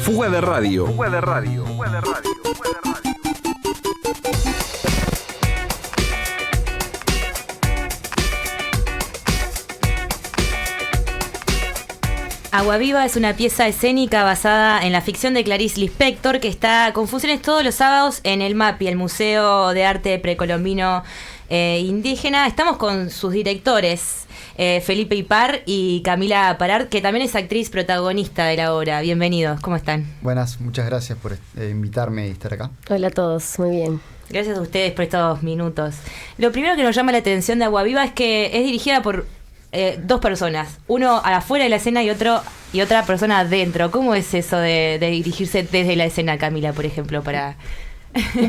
Fuga de radio. Agua Viva es una pieza escénica basada en la ficción de Clarice Lispector que está con funciones todos los sábados en el MAPI, el Museo de Arte Precolombino Indígena. Estamos con sus directores, Felipe Ipar y Camila Parard, que también es actriz protagonista de la obra. Bienvenidos, ¿cómo están? Buenas, muchas gracias por invitarme y estar acá. Hola a todos, muy bien. Gracias a ustedes por estos minutos. Lo primero que nos llama la atención de Agua Viva es que es dirigida por dos personas, uno afuera de la escena y otra persona adentro. ¿Cómo es eso de dirigirse desde la escena, Camila, por ejemplo, para...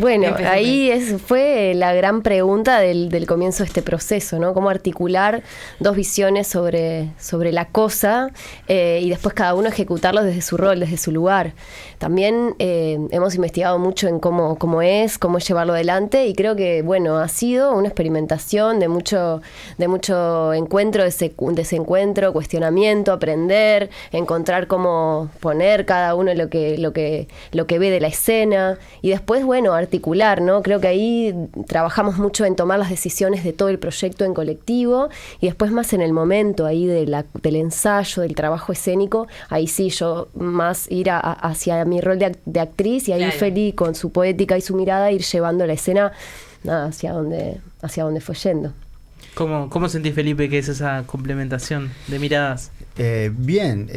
Bueno, ahí fue la gran pregunta del comienzo de este proceso, ¿no? Cómo articular dos visiones sobre la cosa y después cada uno ejecutarlos desde su rol, desde su lugar. También hemos investigado mucho en cómo es llevarlo adelante, y creo que, bueno, ha sido una experimentación de mucho encuentro, desencuentro, cuestionamiento, aprender, encontrar cómo poner cada uno lo que ve de la escena, y después, bueno, articular, ¿no? Creo que ahí trabajamos mucho en tomar las decisiones de todo el proyecto en colectivo, y después más en el momento ahí del ensayo, del trabajo escénico, ahí sí yo más ir hacia mi rol de actriz, y ahí claro, Feli con su poética y su mirada ir llevando la escena hacia donde fue yendo. ¿Cómo sentís, Felipe, que es esa complementación de miradas? Bien,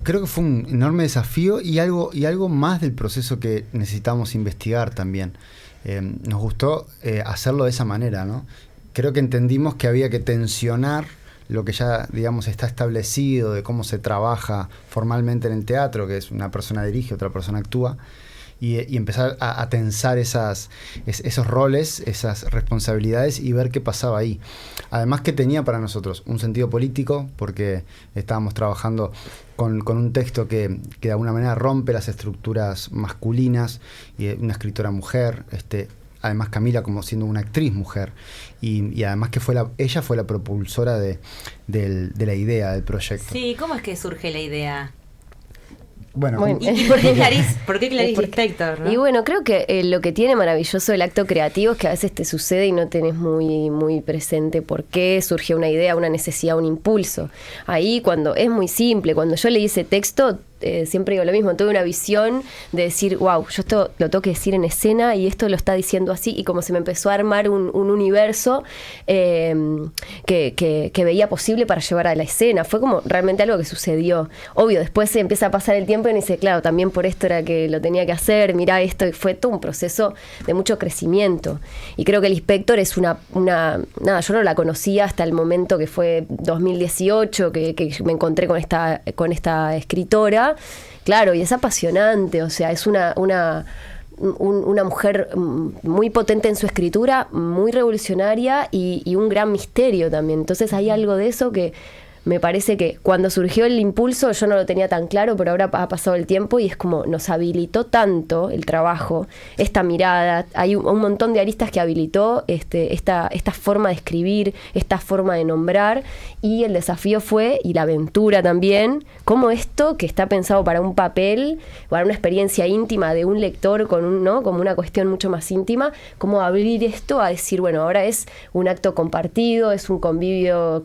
creo que fue un enorme desafío y algo más del proceso que necesitamos investigar también. Nos gustó hacerlo de esa manera, ¿no? Creo que entendimos que había que tensionar lo que ya, digamos, está establecido de cómo se trabaja formalmente en el teatro, que es una persona dirige, otra persona actúa, y empezar a tensar esos roles, esas responsabilidades, y ver qué pasaba ahí. Además que tenía para nosotros un sentido político, porque estábamos trabajando con un texto que de alguna manera rompe las estructuras masculinas, y una escritora mujer, además Camila como siendo una actriz mujer, y además que ella fue la propulsora de la idea del proyecto. Sí, ¿cómo es que surge la idea? Bueno. ¿Y por qué Clarice Lispector, ¿no? Y bueno, creo que lo que tiene maravilloso el acto creativo es que a veces te sucede y no tenés muy, muy presente por qué surgió una idea, una necesidad, un impulso. Ahí cuando es muy simple, cuando yo leí ese texto, siempre digo lo mismo, tuve una visión de decir, wow, yo esto lo tengo que decir en escena y esto lo está diciendo así, y como se me empezó a armar un universo que veía posible para llevar a la escena. Fue como realmente algo que sucedió. Obvio, después se empieza a pasar el tiempo y uno dice, claro, también por esto era que lo tenía que hacer, mirá esto, y fue todo un proceso de mucho crecimiento. Y creo que el Inspector es nada, yo no la conocía hasta el momento que fue 2018, que me encontré con esta escritora. Claro, y es apasionante, o sea, es una mujer muy potente en su escritura, muy revolucionaria y un gran misterio también. Entonces hay algo de eso que me parece que cuando surgió el impulso yo no lo tenía tan claro, pero ahora ha pasado el tiempo y es como nos habilitó tanto el trabajo, esta mirada, hay un montón de aristas que habilitó esta forma de escribir, esta forma de nombrar, y el desafío fue, y la aventura también, cómo esto que está pensado para un papel, para una experiencia íntima de un lector como una cuestión mucho más íntima, cómo abrir esto a decir, bueno, ahora es un acto compartido, es un convivio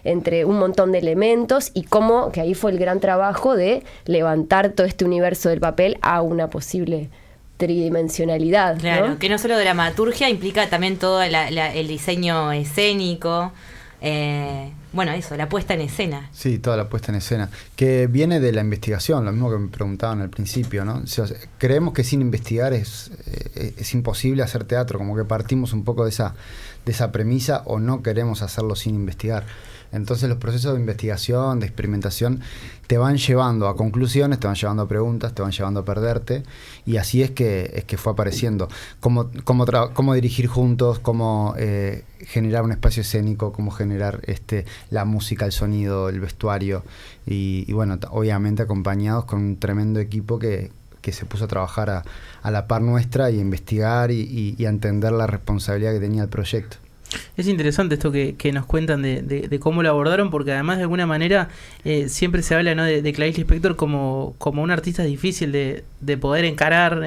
entre un montón de elementos, y cómo, que ahí fue el gran trabajo de levantar todo este universo del papel a una posible tridimensionalidad. Claro, ¿no? Que no solo dramaturgia, implica también todo el diseño escénico, bueno, eso, la puesta en escena. Sí, toda la puesta en escena, que viene de la investigación, lo mismo que me preguntaban al principio, ¿no? O sea, creemos que sin investigar es imposible hacer teatro, como que partimos un poco de esa premisa, o no queremos hacerlo sin investigar. Entonces los procesos de investigación, de experimentación, te van llevando a conclusiones, te van llevando a preguntas, te van llevando a perderte, y así es que fue apareciendo. Cómo dirigir juntos, cómo generar un espacio escénico, cómo generar la música, el sonido, el vestuario, y bueno, obviamente acompañados con un tremendo equipo que se puso a trabajar a la par nuestra, y a investigar y a entender la responsabilidad que tenía el proyecto. Es interesante esto que nos cuentan de cómo lo abordaron, porque además de alguna manera siempre se habla, ¿no?, de Clarice Lispector como una artista difícil de poder encarar,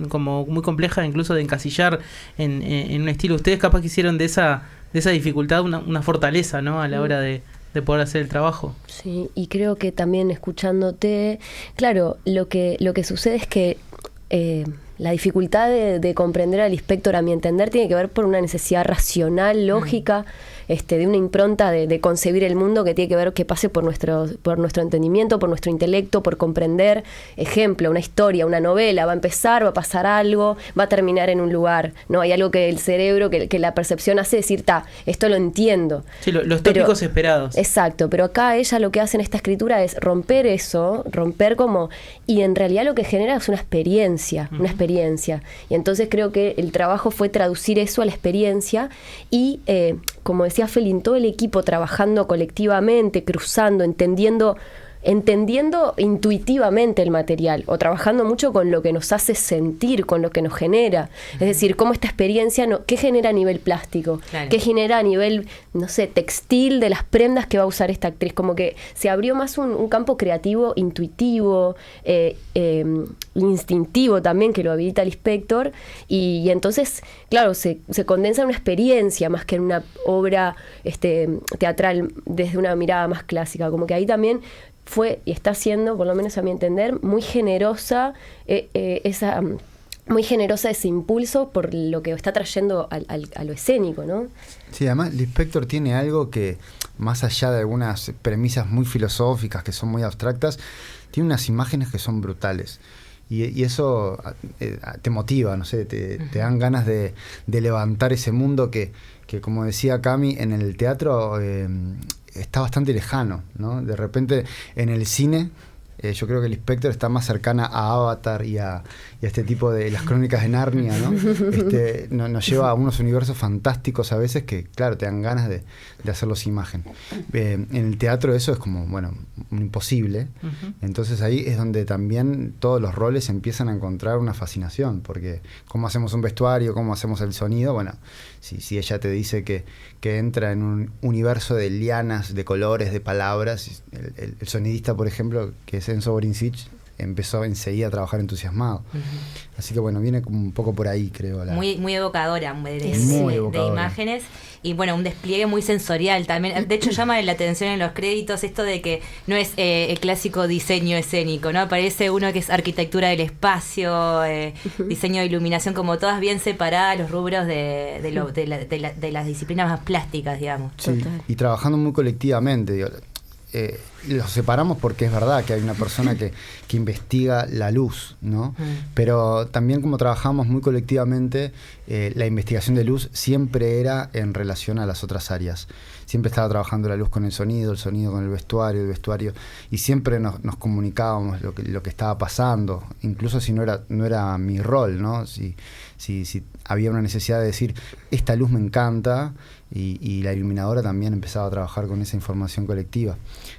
como muy compleja incluso de encasillar en un estilo. Ustedes capaz que hicieron de esa dificultad una fortaleza, ¿no?, a la hora de poder hacer el trabajo. Sí, y creo que también escuchándote, claro, lo que sucede es que la dificultad de comprender al Lispector, a mi entender, tiene que ver por una necesidad racional, lógica, de una impronta de concebir el mundo que tiene que ver que pase por nuestro entendimiento, por nuestro intelecto, por comprender. Ejemplo, una historia, una novela, va a empezar, va a pasar algo, va a terminar en un lugar, ¿no? Hay algo que el cerebro, que la percepción hace decir, esto lo entiendo. Sí, los tópicos esperados. Exacto, pero acá ella lo que hace en esta escritura es romper eso, y en realidad lo que genera es una experiencia. Y entonces creo que el trabajo fue traducir eso a la experiencia y, como decía Felin, todo el equipo trabajando colectivamente, cruzando, entendiendo intuitivamente el material, o trabajando mucho con lo que nos hace sentir, con lo que nos genera. Es decir, cómo esta experiencia, ¿qué genera a nivel plástico? Claro. ¿Qué genera a nivel, no sé, textil de las prendas que va a usar esta actriz? Como que se abrió más un campo creativo, intuitivo, instintivo también, que lo habilita Lispector, y entonces, claro, se condensa en una experiencia más que en una obra teatral desde una mirada más clásica. Como que ahí también fue y está siendo, por lo menos a mi entender, muy generosa ese impulso por lo que está trayendo a lo escénico, ¿no? Sí, además Lispector tiene algo que, más allá de algunas premisas muy filosóficas que son muy abstractas, tiene unas imágenes que son brutales. Y eso te motiva, no sé, te dan ganas de levantar ese mundo que como decía Cami, en el teatro está bastante lejano, ¿no? De repente en el cine yo creo que Lispector está más cercana a Avatar y a este tipo de las crónicas de Narnia, ¿no? Nos lleva a unos universos fantásticos a veces que, claro, te dan ganas de hacerlos imagen. En el teatro eso es como, bueno, imposible. Entonces ahí es donde también todos los roles empiezan a encontrar una fascinación, porque cómo hacemos un vestuario, cómo hacemos el sonido, bueno, si ella te dice que entra en un universo de lianas, de colores, de palabras, el sonidista, por ejemplo, que es Enzo Borincic, empezó enseguida a trabajar entusiasmado. Así que bueno, viene como un poco por ahí, creo. Muy evocadora, de imágenes. Y bueno, un despliegue muy sensorial también. De hecho, llama la atención en los créditos esto de que no es el clásico diseño escénico, ¿no? Aparece uno que es arquitectura del espacio, diseño de iluminación, como todas bien separadas, los rubros de las disciplinas más plásticas, digamos. Sí, y trabajando muy colectivamente, digo. Los separamos porque es verdad que hay una persona que investiga la luz, ¿no? Pero también, como trabajamos muy colectivamente, la investigación de luz siempre era en relación a las otras áreas. Siempre estaba trabajando la luz con el sonido con el vestuario, y siempre nos comunicábamos lo que estaba pasando, incluso si no era mi rol, ¿no? Si había una necesidad de decir, esta luz me encanta, y la iluminadora también empezaba a trabajar con esa información colectiva.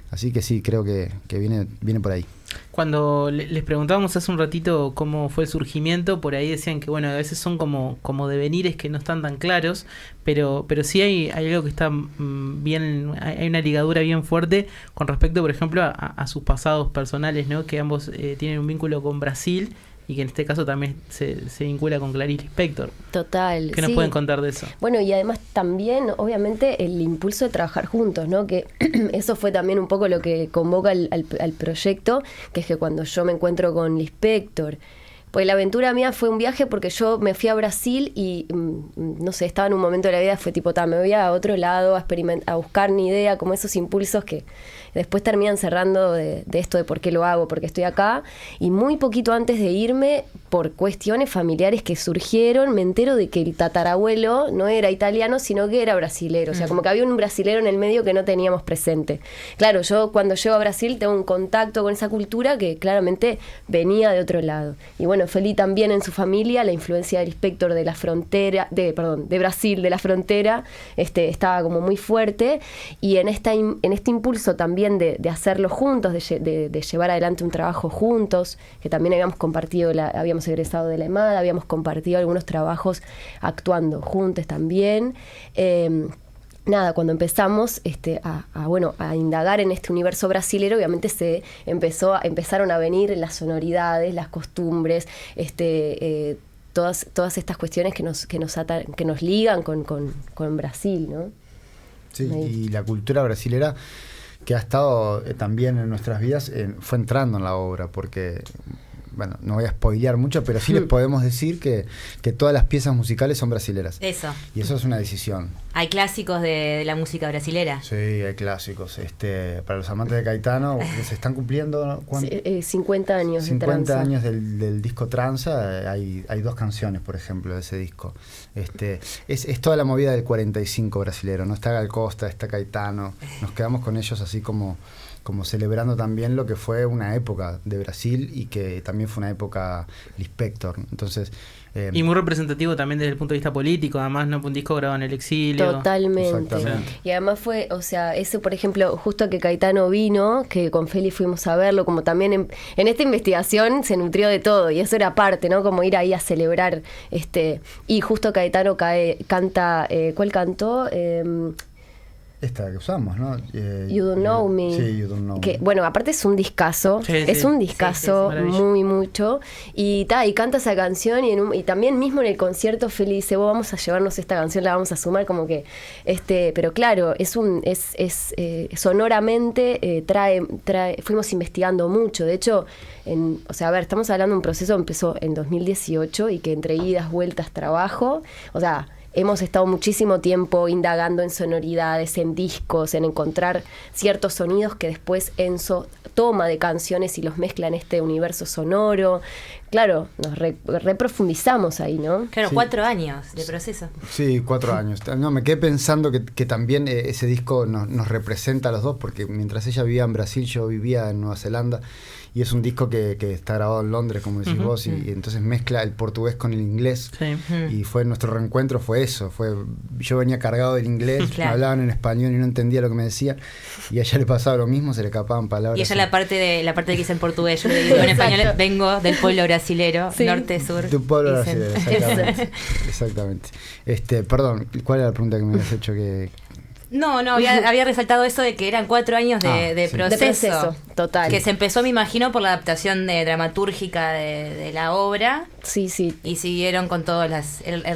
Así que sí, creo que viene por ahí. Cuando les preguntábamos hace un ratito cómo fue el surgimiento, por ahí decían que bueno, a veces son como devenires que no están tan claros, pero sí hay algo que está bien, hay una ligadura bien fuerte con respecto, por ejemplo, a sus pasados personales, ¿no? Que ambos tienen un vínculo con Brasil, y que en este caso también se vincula con Clarice Lispector. Total. ¿Qué nos pueden contar de eso? Bueno, y además también, obviamente, el impulso de trabajar juntos, ¿no? Que eso fue también un poco lo que convoca al proyecto, que es que cuando yo me encuentro con Lispector, pues la aventura mía fue un viaje porque yo me fui a Brasil y, no sé, estaba en un momento de la vida, fue tipo, me voy a otro lado a buscar ni idea, como esos impulsos que después terminan cerrando de esto de por qué lo hago, porque estoy acá. Y muy poquito antes de irme, por cuestiones familiares que surgieron, me entero de que el tatarabuelo no era italiano, sino que era brasilero. O sea, como que había un brasilero en el medio que no teníamos presente. Claro, yo cuando llego a Brasil tengo un contacto con esa cultura que claramente venía de otro lado. Y bueno, bueno, Feli también en su familia, la influencia del Lispector de la frontera, de Brasil, de la frontera, estaba como muy fuerte, y en este impulso también de hacerlo juntos, de llevar adelante un trabajo juntos, que también habíamos egresado de la EMAD, habíamos compartido algunos trabajos actuando juntos también. Cuando empezamos a indagar en este universo brasilero, obviamente empezaron a venir las sonoridades, las costumbres, todas estas cuestiones que nos ligan con Brasil, ¿no? Sí, y la cultura brasilera que ha estado también en nuestras vidas fue entrando en la obra, porque... Bueno, no voy a spoilear mucho, pero sí les podemos decir que todas las piezas musicales son brasileras. Eso. Y eso es una decisión. ¿Hay clásicos de la música brasilera? Sí, hay clásicos. Para los amantes de Caetano, que se están cumpliendo 50 años 50 años del disco Tranza. Hay 2 canciones, por ejemplo, de ese disco. Es toda la movida del 45 brasilero, ¿no? Está Gal Costa, está Caetano. Nos quedamos con ellos así como celebrando también lo que fue una época de Brasil y que también fue una época Lispector. Entonces, y muy representativo también desde el punto de vista político, además, ¿no? Un disco grabado en el exilio. Totalmente. Y además fue, eso, por ejemplo, justo que Caetano vino, que con Feli fuimos a verlo, como también en esta investigación se nutrió de todo, y eso era parte, ¿no? Como ir ahí a celebrar, y justo Caetano canta, ¿cuál cantó? Esta que usamos, ¿no? You Don't Know Me. Sí, You Don't Know Me. Que, bueno, aparte es un discazo. Sí, es un discazo muy mucho. Y canta esa canción y también mismo en el concierto Feli dice, vamos a llevarnos esta canción, la vamos a sumar, como que pero claro, sonoramente fuimos investigando mucho. De hecho, estamos hablando de un proceso que empezó en 2018 y que entre idas, vueltas, trabajo, hemos estado muchísimo tiempo indagando en sonoridades, en discos, en encontrar ciertos sonidos que después Enzo toma de canciones y los mezcla en este universo sonoro. Claro, nos reprofundizamos ahí, ¿no? Claro, sí. 4 años de proceso. Sí, 4 años. No, me quedé pensando que también ese disco nos representa a los dos, porque mientras ella vivía en Brasil, yo vivía en Nueva Zelanda. Y es un disco que está grabado en Londres, como decís vos, y entonces mezcla el portugués con el inglés. Sí. Y nuestro reencuentro fue eso. Yo venía cargado del inglés, me hablaban en español y no entendía lo que me decían. Y a ella le pasaba lo mismo, se le escapaban palabras. Y ella la parte que dice en portugués, yo le digo en español, vengo del pueblo brasilero, norte, sur. Tu pueblo brasilero, exactamente. Perdón, ¿cuál era la pregunta que me habías hecho? No, había resaltado eso de que eran 4 años de proceso. Total. Que se empezó, me imagino, por la adaptación dramatúrgica de la obra. Sí. Y siguieron con todo el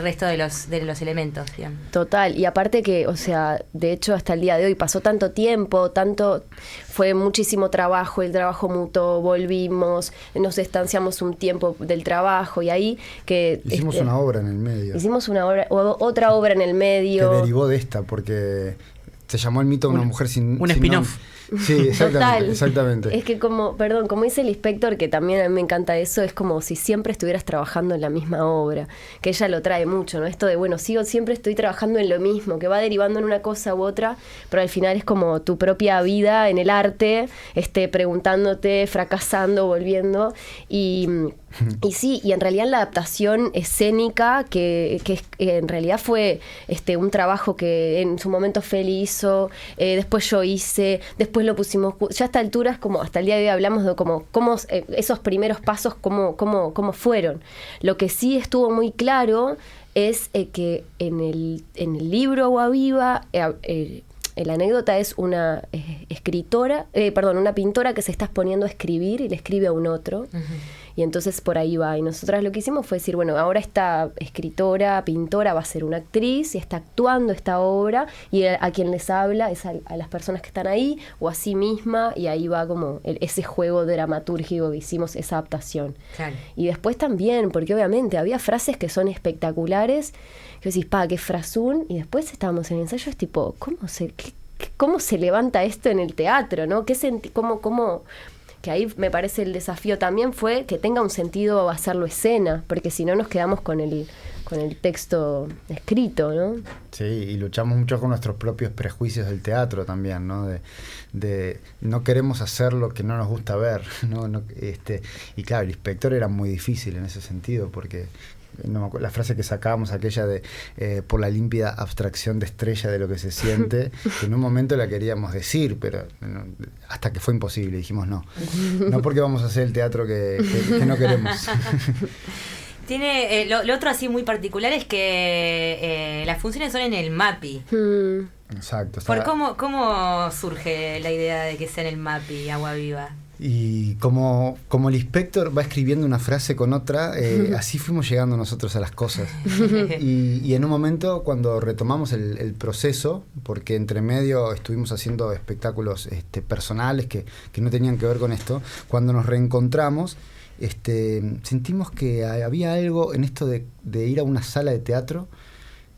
resto de los elementos, digamos. Total. Y aparte que, de hecho, hasta el día de hoy pasó tanto tiempo, fue muchísimo trabajo, el trabajo mutó, volvimos, nos distanciamos un tiempo del trabajo y ahí que... Hicimos una obra en el medio. Hicimos otra obra en el medio. Que derivó de esta, porque se llamó El mito de una mujer sin... Un spin-off. Sí, exactamente. Es que como dice el Lispector, que también a mí me encanta eso, es como si siempre estuvieras trabajando en la misma obra, que ella lo trae mucho, ¿no? Esto de, siempre estoy trabajando en lo mismo, que va derivando en una cosa u otra, pero al final es como tu propia vida en el arte, preguntándote, fracasando, volviendo, y sí, y en realidad la adaptación escénica, que en realidad fue un trabajo que en su momento Feli hizo, después yo hice, después lo pusimos, ya a esta altura es como, hasta el día de hoy hablamos de cómo esos primeros pasos, cómo fueron. Lo que sí estuvo muy claro es que en el libro Agua Viva, la anécdota es una una pintora que se está poniendo a escribir y le escribe a un otro. Y entonces por ahí va. Y nosotras lo que hicimos fue decir, ahora esta escritora, pintora va a ser una actriz y está actuando esta obra, y a quien les habla es a las personas que están ahí o a sí misma, y ahí va como ese juego dramatúrgico que hicimos, esa adaptación. Claro. Y después también, porque obviamente había frases que son espectaculares, que decís, qué frasún, y después estábamos en el ensayo, es tipo, ¿cómo se levanta esto en el teatro, ¿no? que ahí me parece el desafío también fue que tenga un sentido hacerlo escena, porque si no nos quedamos con el texto escrito, ¿no? Sí, y luchamos mucho con nuestros propios prejuicios del teatro también, ¿no? De no queremos hacer lo que no nos gusta ver, ¿no? Y claro, El Inspector era muy difícil en ese sentido, porque no me acuerdo, la frase que sacábamos, aquella de por la límpida abstracción de Estrella de lo que se siente, que en un momento la queríamos decir, pero hasta que fue imposible, dijimos no porque vamos a hacer el teatro que no queremos. Tiene lo otro así muy particular es que las funciones son en el MAPI. Exacto. ¿Cómo surge la idea de que sea en el MAPI, Agua Viva? Y como el Inspector va escribiendo una frase con otra, así fuimos llegando nosotros a las cosas. Y en un momento, cuando retomamos el proceso, porque entre medio estuvimos haciendo espectáculos personales que no tenían que ver con esto, cuando nos reencontramos, sentimos que había algo en esto de ir a una sala de teatro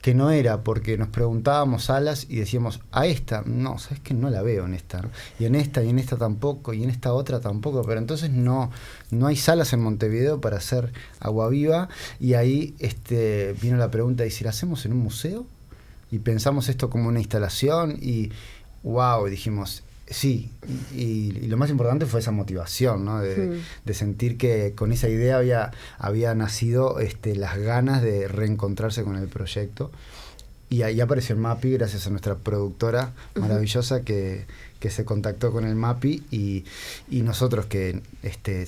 que no era, porque nos preguntábamos salas y decíamos, a esta, no, sabes que no la veo en esta, ¿no? Y en esta tampoco, y en esta otra tampoco, pero entonces no hay salas en Montevideo para hacer Agua Viva, y ahí vino la pregunta de si la hacemos en un museo, y pensamos esto como una instalación, y wow, dijimos, sí, y lo más importante fue esa motivación, ¿no? De sentir que con esa idea había nacido las ganas de reencontrarse con el proyecto. Y ahí apareció el MAPI gracias a nuestra productora maravillosa que se contactó con el MAPI, y nosotros que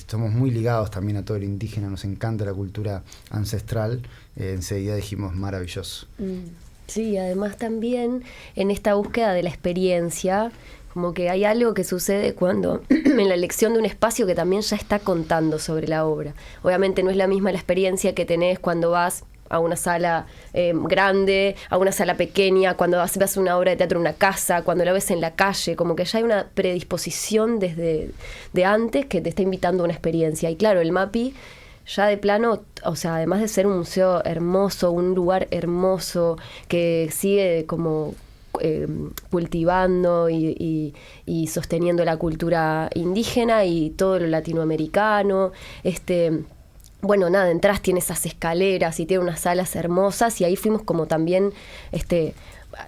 somos muy ligados también a todo el indígena, nos encanta la cultura ancestral, enseguida dijimos maravilloso. Sí, además también en esta búsqueda de la experiencia, como que hay algo que sucede cuando en la elección de un espacio que también ya está contando sobre la obra. Obviamente no es la misma la experiencia que tenés cuando vas a una sala grande, a una sala pequeña, cuando vas a una obra de teatro en una casa, cuando la ves en la calle, como que ya hay una predisposición desde de antes que te está invitando a una experiencia. Y claro, el MAPI ya de plano, o sea, además de ser un museo hermoso, un lugar hermoso que sigue como cultivando y sosteniendo la cultura indígena y todo lo latinoamericano, bueno, nada, entras, tiene esas escaleras y tiene unas salas hermosas, y ahí fuimos como también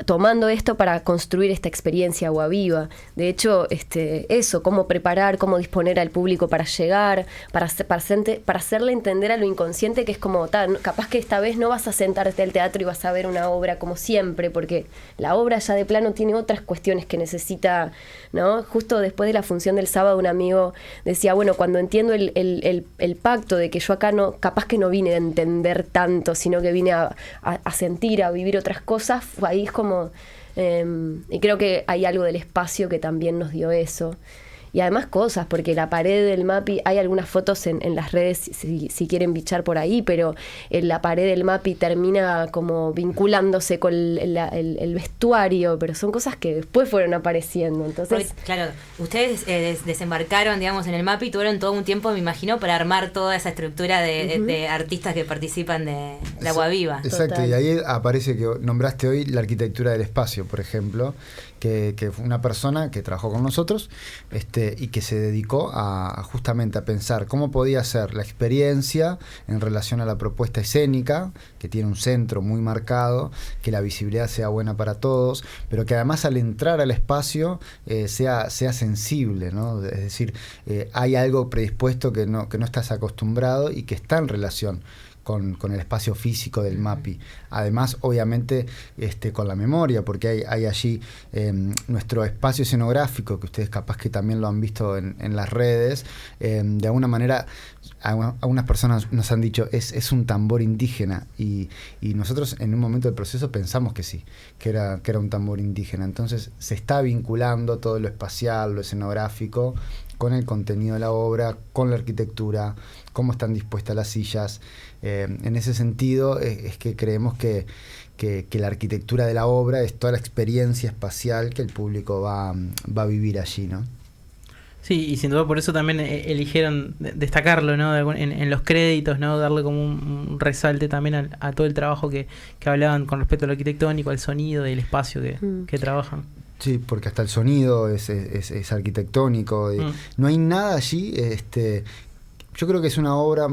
tomando esto para construir esta experiencia Agua Viva. De hecho, eso, cómo preparar, cómo disponer al público para llegar, para hacerle entender a lo inconsciente que es como, capaz que esta vez no vas a sentarte al teatro y vas a ver una obra como siempre, porque la obra ya de plano tiene otras cuestiones que necesita, ¿no? Justo después de la función del sábado, un amigo decía, bueno, cuando entiendo el pacto de que yo acá capaz que no vine a entender tanto, sino que vine a sentir, a vivir otras cosas, ahí es como, y creo que hay algo del espacio que también nos dio eso. Y además cosas, porque la pared del MAPI, hay algunas fotos en las redes si quieren bichar por ahí, pero la pared del MAPI termina como vinculándose con el vestuario, pero son cosas que después fueron apareciendo. Entonces, porque, claro, ustedes desembarcaron, digamos, en el MAPI y tuvieron todo un tiempo, me imagino, para armar toda esa estructura de artistas que participan de Agua Viva. Exacto, total. Y ahí aparece que nombraste hoy la arquitectura del espacio, por ejemplo, que fue una persona que trabajó con nosotros, y que se dedicó justamente a pensar cómo podía ser la experiencia en relación a la propuesta escénica, que tiene un centro muy marcado, que la visibilidad sea buena para todos, pero que además al entrar al espacio sea sensible, ¿no? Es decir, hay algo predispuesto que no estás acostumbrado y que está en relación con el espacio físico del MAPI. Además, obviamente, con la memoria, porque hay allí nuestro espacio escenográfico, que ustedes capaz que también lo han visto en las redes. De alguna manera, algunas personas nos han dicho, es un tambor indígena, y nosotros en un momento del proceso pensamos que sí, que era un tambor indígena. Entonces, se está vinculando todo lo espacial, lo escenográfico, con el contenido de la obra, con la arquitectura, cómo están dispuestas las sillas. En ese sentido es que creemos que la arquitectura de la obra es toda la experiencia espacial que el público va a vivir allí, ¿no? Sí, y sin duda por eso también eligieron destacarlo, ¿no? En los créditos, ¿no? Darle como un resalte también a todo el trabajo que hablaban con respecto a lo arquitectónico, al sonido y el espacio que trabajan. Sí, porque hasta el sonido es arquitectónico. No hay nada allí. Yo creo que es una obra...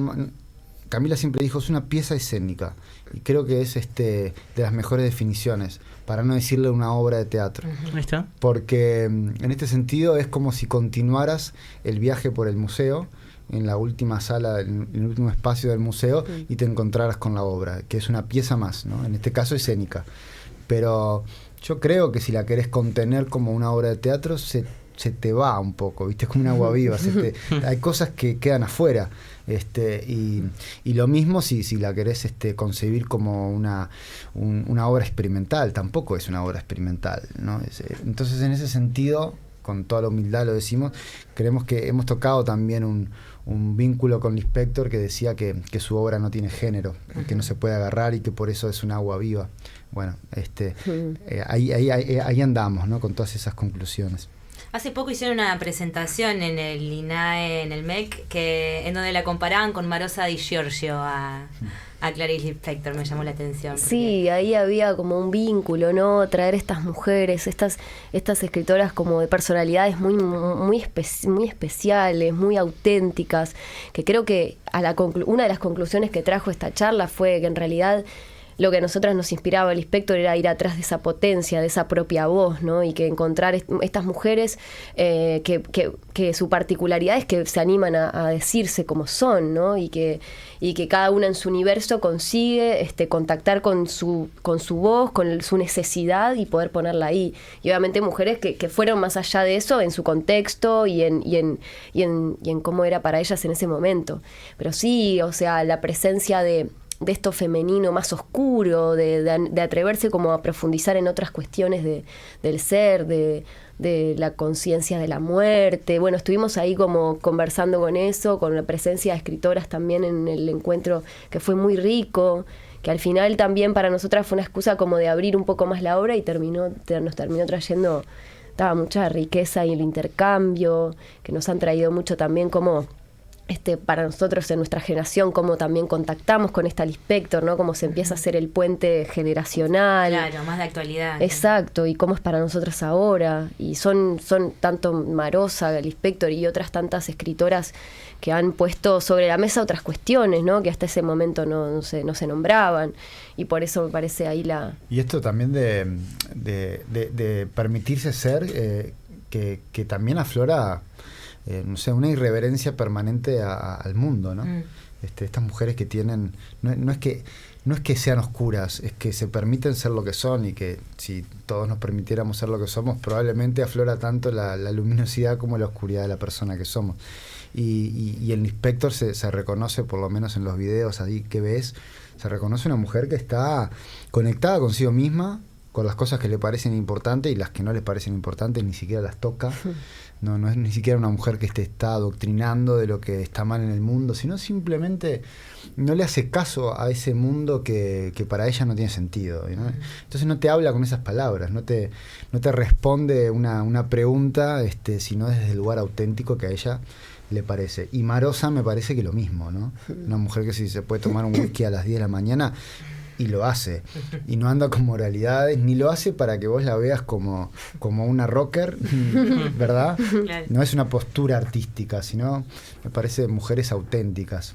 Camila siempre dijo, es una pieza escénica. Y creo que es de las mejores definiciones, para no decirle una obra de teatro. Ahí está. Porque en este sentido es como si continuaras el viaje por el museo, en la última sala, en el último espacio del museo, y te encontraras con la obra, que es una pieza más, ¿no? En este caso escénica. Pero yo creo que si la querés contener como una obra de teatro, se te va un poco, ¿viste? Es como un agua viva. Hay cosas que quedan afuera. Y lo mismo si la querés concebir como una obra experimental, tampoco es una obra experimental, ¿no? Entonces, en ese sentido, con toda la humildad lo decimos, creemos que hemos tocado también un vínculo con Lispector, que decía que su obra no tiene género, que no se puede agarrar y que por eso es un agua viva. Bueno, ahí andamos, ¿no? Con todas esas conclusiones. Hace poco hicieron una presentación en el INAE, en el MEC, en donde la comparaban con Marosa Di Giorgio a Clarice Lispector. Me llamó la atención. Porque... Sí, ahí había como un vínculo, ¿no? Traer estas mujeres, estas escritoras como de personalidades muy especiales, muy auténticas, que creo que una de las conclusiones que trajo esta charla fue que en realidad lo que a nosotras nos inspiraba el Lispector era ir atrás de esa potencia, de esa propia voz, ¿no? Y que encontrar estas mujeres que su particularidad es que se animan a decirse como son, ¿no? Y que cada una en su universo consigue contactar con su voz, con su necesidad y poder ponerla ahí. Y obviamente mujeres que fueron más allá de eso en su contexto y en cómo era para ellas en ese momento. Pero sí, o sea, la presencia de esto femenino más oscuro, de atreverse como a profundizar en otras cuestiones del ser, de la conciencia de la muerte. Bueno, estuvimos ahí como conversando con eso, con la presencia de escritoras también en el encuentro, que fue muy rico, que al final también para nosotras fue una excusa como de abrir un poco más la obra y nos terminó trayendo mucha riqueza y el intercambio, que nos han traído mucho también como... para nosotros en nuestra generación, cómo también contactamos con esta Lispector, ¿no? Cómo se empieza a hacer el puente generacional. Claro, más de actualidad. Exacto, y cómo es para nosotros ahora. Y son tanto Marosa, Lispector y otras tantas escritoras que han puesto sobre la mesa otras cuestiones, ¿no? Que hasta ese momento no se nombraban. Y por eso me parece ahí la... Y esto también de permitirse ser, que también aflora... una irreverencia permanente al mundo, ¿no? Estas mujeres que tienen, no es que sean oscuras, es que se permiten ser lo que son, y que si todos nos permitiéramos ser lo que somos, probablemente aflora tanto la luminosidad como la oscuridad de la persona que somos. Y en Lispector se reconoce, por lo menos en los videos ahí que ves, se reconoce una mujer que está conectada consigo misma, con las cosas que le parecen importantes, y las que no le parecen importantes ni siquiera las toca. No es ni siquiera una mujer que está adoctrinando de lo que está mal en el mundo, sino simplemente no le hace caso a ese mundo que para ella no tiene sentido, ¿no? Entonces no te habla con esas palabras, no te responde una pregunta, sino desde el lugar auténtico que a ella le parece. Y Marosa me parece que lo mismo, ¿no? Una mujer que si se puede tomar un whisky a las 10 de la mañana... y lo hace, y no anda con moralidades, ni lo hace para que vos la veas como una rocker, ¿verdad? Claro. No es una postura artística, sino me parece mujeres auténticas.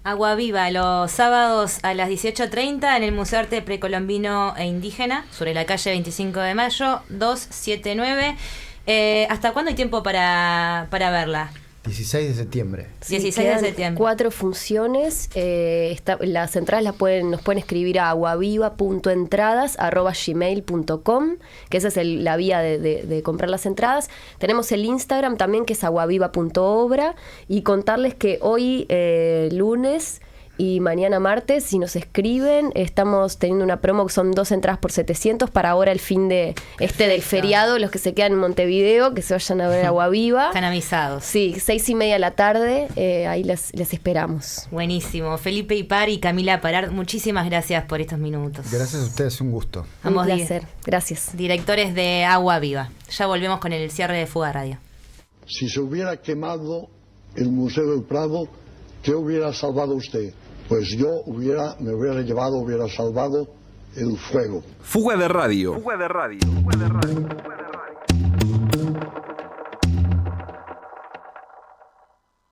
Agua Viva, los sábados a las 18:30 en el Museo de Arte Precolombino e Indígena, sobre la calle 25 de Mayo, 279. ¿Hasta cuándo hay tiempo para verla? 16 de septiembre. Sí, 16 de septiembre. 4 funciones. Las entradas nos pueden escribir a aguaviva.entradas@gmail.com, que esa es la vía de comprar las entradas. Tenemos el Instagram también, que es aguaviva.obra, y contarles que hoy, lunes, y mañana martes, si nos escriben, estamos teniendo una promo que son 2 entradas por 700 para ahora el fin del feriado. Los que se quedan en Montevideo, que se vayan a ver Agua Viva. Están avisados. Sí, 6:30 de la tarde, ahí les esperamos. Buenísimo. Felipe Ipar y Camila Parard, muchísimas gracias por estos minutos. Gracias a ustedes, un gusto. Un placer, gracias. Directores de Agua Viva. Ya volvemos con el cierre de Fuga Radio. Si se hubiera quemado el Museo del Prado, ¿qué hubiera salvado usted? Pues yo hubiera salvado el fuego. Fuga de radio. Fuga de radio. Fuga de radio.